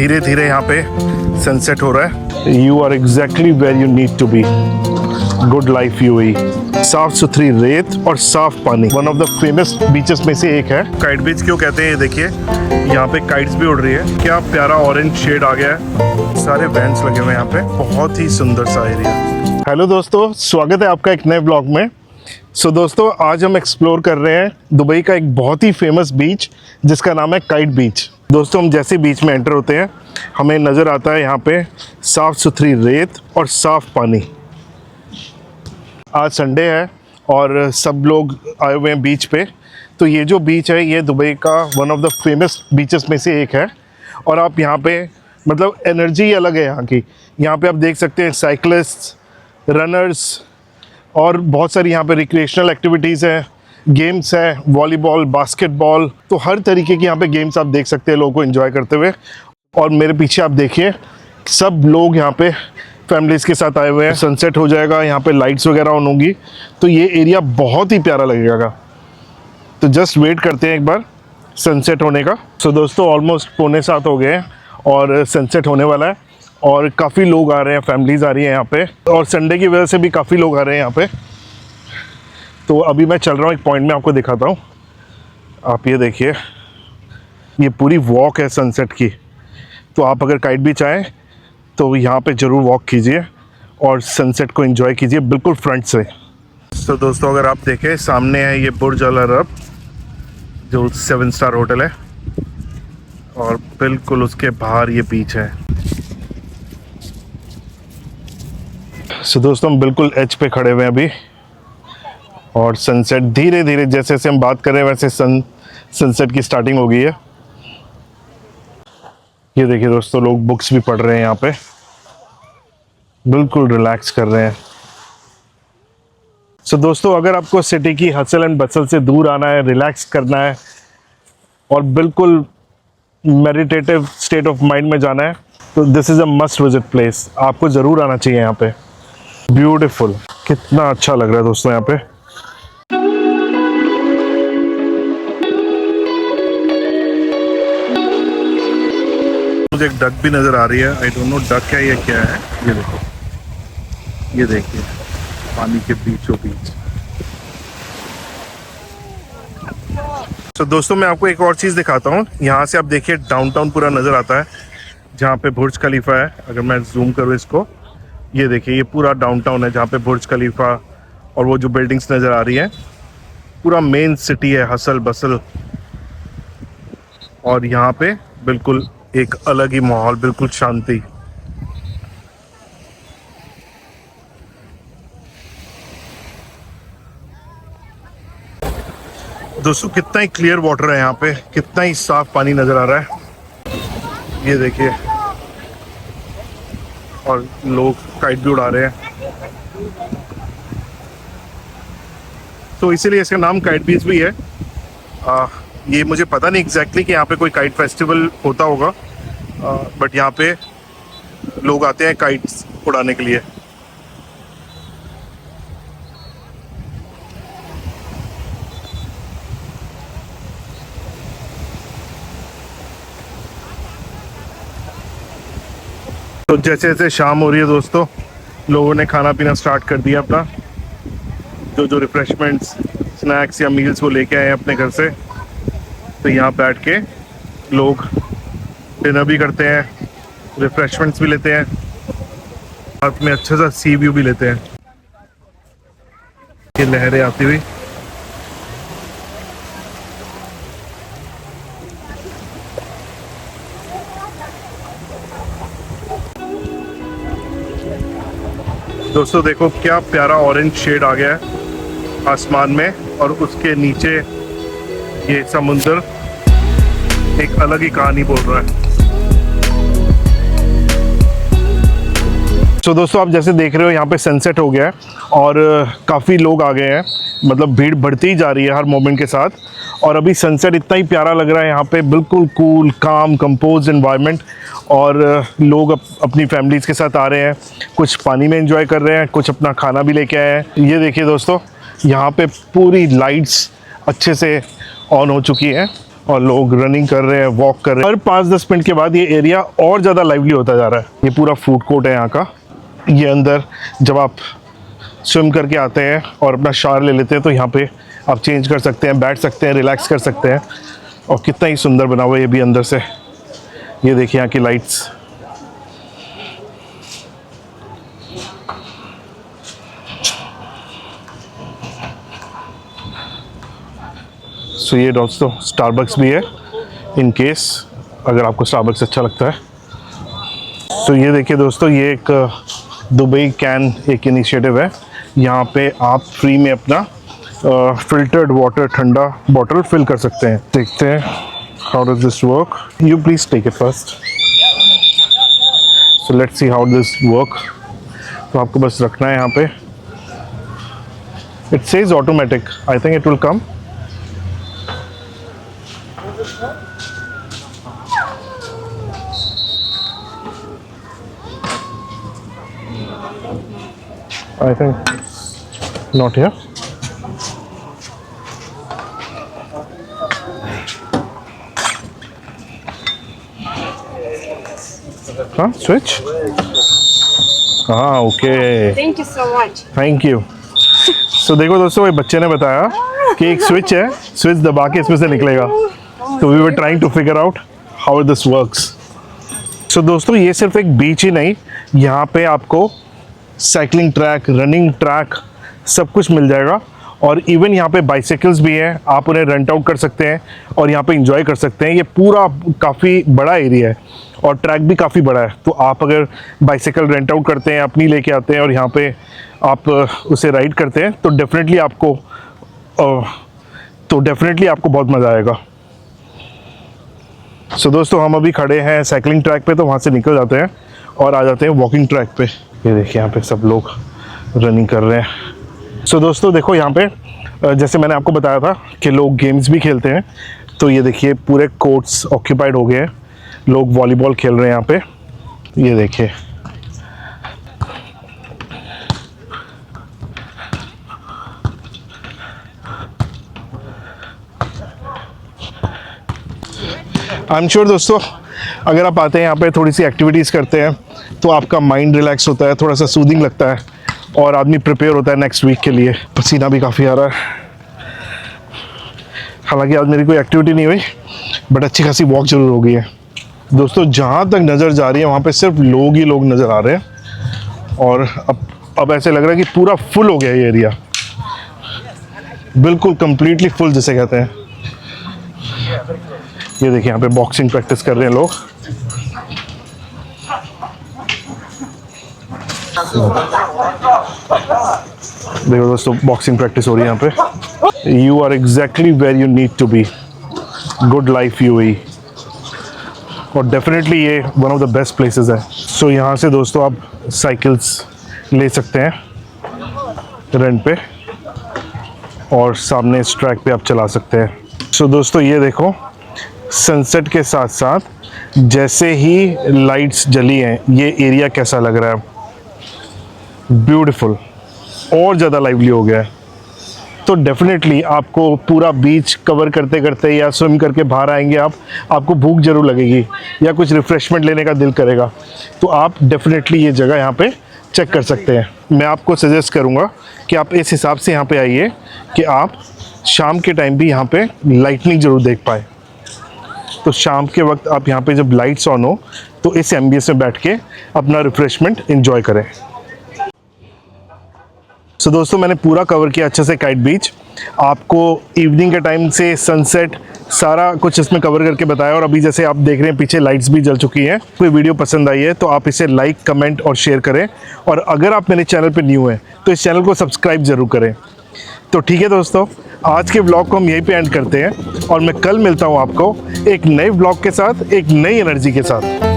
धीरे धीरे यहाँ पे सनसेट हो रहा है। You are exactly where you need to be. Good life UAE. साफ सुथरी रेत और साफ पानी, one of the famous beaches में से एक है। काइट बीच क्यों कहते हैं, ये देखिए यहाँ पे काइट्स भी उड़ रही है। क्या प्यारा ऑरेंज शेड आ गया है, सारे वैन्स लगे हुए हैं यहाँ पे, बहुत ही सुंदर सा एरिया। हेलो दोस्तों, स्वागत है आपका एक नए ब्लॉग में। दोस्तों आज हम एक्सप्लोर कर रहे हैं दुबई का एक बहुत ही फेमस बीच जिसका नाम है काइट बीच। दोस्तों हम जैसे बीच में एंटर होते हैं हमें नज़र आता है यहाँ पे साफ़ सुथरी रेत और साफ़ पानी। आज संडे है और सब लोग आए हुए हैं बीच पे। तो ये जो बीच है ये दुबई का one of the famous beaches में से एक है। और आप यहाँ पे मतलब एनर्जी अलग है यहाँ की। यहाँ पे आप देख सकते हैं साइकिलिस्ट, रनर्स और बहुत सारी यहाँ पे रिक्रिएशनल एक्टिविटीज़ हैं, गेम्स हैं, वॉलीबॉल, बास्केटबॉल, तो हर तरीके की यहाँ पे गेम्स आप देख सकते हैं लोगों को एंजॉय करते हुए। और मेरे पीछे आप देखिए सब लोग यहाँ पे फैमिलीज़ के साथ आए हुए हैं। सनसेट हो जाएगा, यहाँ पे लाइट्स वगैरह ऑन होंगी तो ये एरिया बहुत ही प्यारा लगेगा। तो जस्ट वेट करते हैं एक बार सनसेट होने का। दोस्तों ऑलमोस्ट 6:45 हो गए हैं और सनसेट होने वाला है और काफ़ी लोग आ रहे हैं, फैमिलीज़ आ रही हैं यहाँ पे, और संडे की वजह से भी काफ़ी लोग आ रहे हैं यहाँ पे। तो अभी मैं चल रहा हूँ एक पॉइंट में, आपको दिखाता हूँ। आप ये देखिए, ये पूरी वॉक है सनसेट की। तो आप अगर काइट बीच आएँ तो यहाँ पे ज़रूर वॉक कीजिए और सनसेट को एंजॉय कीजिए बिल्कुल फ्रंट से। तो दोस्तों अगर आप देखें सामने है ये बुर्ज अल अरब जो 7 स्टार होटल है और बिल्कुल उसके बाहर ये बीच है। दोस्तों हम बिल्कुल एज पे खड़े हुए हैं अभी और सनसेट धीरे धीरे जैसे जैसे हम बात कर रहे हैं वैसे सनसेट की स्टार्टिंग हो गई है। ये देखिए दोस्तों लोग बुक्स भी पढ़ रहे हैं यहाँ पे, बिल्कुल रिलैक्स कर रहे हैं। दोस्तों अगर आपको सिटी की हसल एंड बसल से दूर आना है, रिलैक्स करना है और बिल्कुल मेडिटेटिव स्टेट ऑफ माइंड में जाना है तो this is a must visit place. आपको ज़रूर आना चाहिए यहाँ पे। ब्यूटीफुल, कितना अच्छा लग रहा है दोस्तों यहाँ पे। मुझे एक डक भी नज़र आ रही है, आई डोंट नो डक है या क्या है। ये देखो, ये देखिए पानी के बीचों बीच। तो दोस्तों मैं आपको एक और चीज़ दिखाता हूँ। यहाँ से आप देखिए डाउनटाउन पूरा नज़र आता है जहाँ पे बुर्ज खलीफा है। अगर मैं जूम करूँ इसको, ये देखिए ये पूरा डाउनटाउन है जहाँ पे बुर्ज खलीफा और वो जो बिल्डिंग्स नज़र आ रही हैं, पूरा मेन सिटी है, हसल बसल। और यहाँ पे बिल्कुल एक अलग ही माहौल, बिल्कुल शांति। दोस्तों कितना ही क्लियर वाटर है यहाँ पे, कितना ही साफ पानी नज़र आ रहा है। ये देखिए, और लोग काइट भी उड़ा रहे हैं। तो इसीलिए इसका नाम काइट बीच भी है। ये मुझे पता नहीं एग्जैक्टली कि यहाँ पे कोई काइट फेस्टिवल होता होगा, बट यहाँ पे लोग आते हैं काइट्स उड़ाने के लिए। तो जैसे जैसे शाम हो रही है दोस्तों, लोगों ने खाना पीना स्टार्ट कर दिया अपना। जो रिफ्रेशमेंट्स, स्नैक्स या मील्स वो लेके आए हैं अपने घर से, तो यहाँ बैठ के लोग डिनर भी करते हैं, रिफ्रेशमेंट्स भी लेते हैं, साथ में अच्छा सा सी व्यू भी लेते हैं। ये लहरें आती हुई, दोस्तों देखो क्या प्यारा ऑरेंज शेड आ गया है आसमान में और उसके नीचे ये समुंदर एक अलग ही कहानी बोल रहा है। दोस्तों आप जैसे देख रहे हो यहाँ पे सनसेट हो गया है और काफ़ी लोग आ गए हैं, मतलब भीड़ बढ़ती ही जा रही है हर मोमेंट के साथ। और अभी सनसेट इतना ही प्यारा लग रहा है यहाँ पे, बिल्कुल कूल, काम, कंपोज एनवायरनमेंट। और लोग अपनी फैमिलीज़ के साथ आ रहे हैं, कुछ पानी में एंजॉय कर रहे हैं, कुछ अपना खाना भी लेके आए हैं। ये देखिए दोस्तों यहाँ पे पूरी लाइट्स अच्छे से ऑन हो चुकी हैं और लोग रनिंग कर रहे हैं, वॉक कर रहे हैं। हर 5-10 मिनट के बाद ये एरिया और ज़्यादा लाइवली होता जा रहा है। ये पूरा फूड कोर्ट है यहाँ का। ये अंदर जब आप स्विम करके आते हैं और अपना शावर ले लेते हैं तो यहाँ पे आप चेंज कर सकते हैं, बैठ सकते हैं, रिलैक्स कर सकते हैं। और कितना ही सुंदर बना हुआ है ये भी अंदर से। ये देखिए यहाँ की लाइट्स। सो ये दोस्तों स्टारबक्स भी है, इन केस अगर आपको स्टारबक्स अच्छा लगता है। सो ये देखिए दोस्तों, ये एक दुबई कैन एक इनिशिएटिव है। यहाँ पे आप फ्री में अपना फिल्टर्ड वाटर ठंडा बॉटल फिल कर सकते हैं। देखते हैं how does this work. You please take it first. So let's see how this work. तो आपको बस रखना है यहाँ पे। It says automatic, I think it will come. I think not here. Huh? Switch? हाँ, okay. Thank you so much. Thank you. So देखो दोस्तों, एक बच्चे ने बताया कि एक स्विच है, स्विच दबा के इसमें से निकलेगा। तो we were trying to figure out how this works. So दोस्तों, ये सिर्फ एक बीच ही नहीं, यहाँ पे आपको साइकिलिंग ट्रैक, रनिंग ट्रैक सब कुछ मिल जाएगा। और इवन यहाँ पे बाइसाइकिल्स भी हैं, आप उन्हें रेंट आउट कर सकते हैं और यहाँ पे एंजॉय कर सकते हैं। ये पूरा काफ़ी बड़ा एरिया है और ट्रैक भी काफ़ी बड़ा है। तो आप अगर बाइसाइकिल रेंट आउट करते हैं, अपनी लेके आते हैं और यहाँ पे आप उसे राइड करते हैं तो डेफिनेटली आपको बहुत मज़ा आएगा। सो दोस्तों, हम अभी खड़े हैं साइकिलिंग ट्रैक पे, तो वहाँ से निकल जाते हैं और आ जाते हैं वॉकिंग ट्रैक पे। ये देखिए यहाँ पे सब लोग रनिंग कर रहे हैं। सो दोस्तों देखो, यहाँ पे जैसे मैंने आपको बताया था कि लोग गेम्स भी खेलते हैं। तो ये देखिए पूरे कोर्ट्स ऑक्यूपाइड हो गए हैं, लोग वॉलीबॉल खेल रहे हैं यहाँ पे। ये देखिए आई एम श्योर दोस्तों, अगर आप आते हैं यहाँ पे, थोड़ी सी एक्टिविटीज़ करते हैं तो आपका माइंड रिलैक्स होता है, थोड़ा सा सूदिंग लगता है और आदमी प्रिपेयर होता है नेक्स्ट वीक के लिए। पसीना भी काफ़ी आ रहा है। हालांकि आज मेरी कोई एक्टिविटी नहीं हुई, बट अच्छी खासी वॉक जरूर हो गई है। दोस्तों, जहाँ तक नज़र जा रही है वहाँ पे सिर्फ लोग ही लोग नज़र आ रहे हैं। और अब ऐसे लग रहा है कि पूरा फुल हो गया ये एरिया, बिल्कुल कंप्लीटली फुल जिसे कहते हैं। ये देखिए यहाँ पे बॉक्सिंग प्रैक्टिस कर रहे हैं लोग। देखो दोस्तों, बॉक्सिंग प्रैक्टिस हो रही है यहाँ पे। You are exactly where you need to be. Good life UAE. और डेफिनेटली ये one of the best places है। सो यहाँ से दोस्तों आप साइकिल्स ले सकते हैं रेंट पे और सामने इस ट्रैक पे आप चला सकते हैं। सो दोस्तों, ये देखो, सनसेट के साथ साथ जैसे ही लाइट्स जली हैं, ये एरिया कैसा लग रहा है। ब्यूटीफुल, और ज़्यादा लाइवली हो गया है। तो डेफिनेटली आपको पूरा बीच कवर करते करते या स्विम करके बाहर आएंगे आपको भूख जरूर लगेगी या कुछ रिफ़्रेशमेंट लेने का दिल करेगा। तो आप डेफिनेटली ये जगह यहाँ पे चेक कर सकते हैं। मैं आपको सजेस्ट करूँगा कि आप इस हिसाब से यहाँ पे आइए कि आप शाम के टाइम भी यहाँ पे लाइटनिंग ज़रूर देख पाए। तो शाम के वक्त आप यहाँ पे जब लाइट्स ऑन हो तो इस एम्बियंस में बैठ के अपना रिफ़्रेशमेंट एंजॉय करें। सो दोस्तों, मैंने पूरा कवर किया अच्छे से काइट बीच। आपको इवनिंग के टाइम से सनसेट सारा कुछ इसमें कवर करके बताया। और अभी जैसे आप देख रहे हैं पीछे लाइट्स भी जल चुकी हैं। कोई वीडियो पसंद आई है तो आप इसे लाइक, कमेंट और शेयर करें। और अगर आप मेरे चैनल पर न्यू हैं तो इस चैनल को सब्सक्राइब ज़रूर करें। तो ठीक है दोस्तों, आज के व्लॉग को हम यहीं पे एंड करते हैं और मैं कल मिलता हूँ आपको एक नए व्लॉग के साथ, एक नई एनर्जी के साथ।